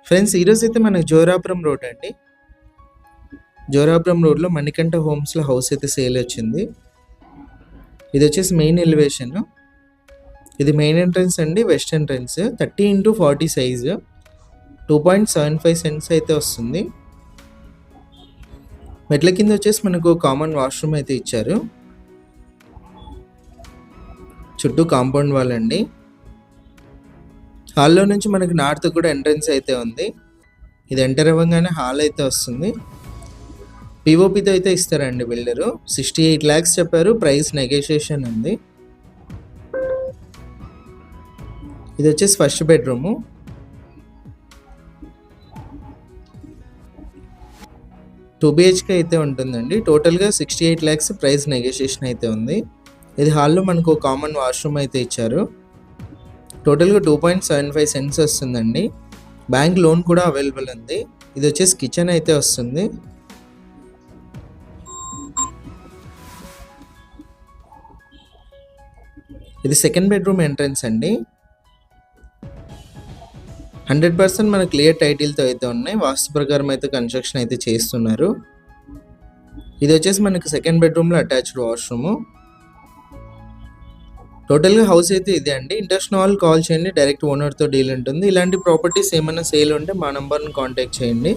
Friends ఈరోజు అయితే మనకి జోరాపురం రోడ్ అండి. జోరాపురం రోడ్లో మణికంఠ హోమ్స్లో హౌస్ అయితే సేల్ వచ్చింది. ఇది వచ్చేసి మెయిన్ ఎలివేషన్. ఇది మెయిన్ ఎంట్రన్స్ అండి, west entrance. 30x40 size, 2.75 cents అయితే వస్తుంది. మెట్ల కింద వచ్చేసి మనకు కామన్ వాష్రూమ్ అయితే ఇచ్చారు. చుట్టూ కాంపౌండ్ వాల్ అండి. హాల్లో నుంచి మనకి నార్త్ కూడా ఎంట్రన్స్ అయితే ఉంది. ఇది ఎంటర్ అవ్వగానే హాల్ అయితే వస్తుంది. పిఓపితో అయితే ఇస్తారండి బిల్డరు. 68 lakhs చెప్పారు, ప్రైస్ నెగోషియేషన్ ఉంది. ఇది వచ్చేసి ఫస్ట్ బెడ్రూము. 2 BHK అయితే ఉంటుందండి. టోటల్గా 68 lakhs, ప్రైస్ నెగోషియేషన్ అయితే ఉంది. ఇది హాల్లో మనకు కామన్ వాష్రూమ్ అయితే ఇచ్చారు. టోటల్గా 2.75 సెంట్స్ వస్తుందండి. బ్యాంక్ లోన్ కూడా అవైలబుల్ ఉంది. ఇది వచ్చేసి కిచెన్ అయితే వస్తుంది. ఇది సెకండ్ బెడ్రూమ్ ఎంట్రన్స్ అండి. 100% మన క్లియర్ టైటిల్తో అయితే ఉన్నాయి. వాస్తు ప్రకారం అయితే కన్స్ట్రక్షన్ అయితే చేస్తున్నారు. ఇది వచ్చేసి మనకి సెకండ్ బెడ్రూమ్లో అటాచ్డ్ వాష్రూము. టోటల్గా హౌస్ అయితే ఇదే అండి. ఇంట్రెస్ట్ వాళ్ళు కాల్ చేయండి, డైరెక్ట్ ఓనర్తో డీల్ ఉంటుంది. ఇలాంటి ప్రాపర్టీస్ ఏమైనా సేల్ ఉంటే మా నంబర్ని కాంటాక్ట్ చేయండి.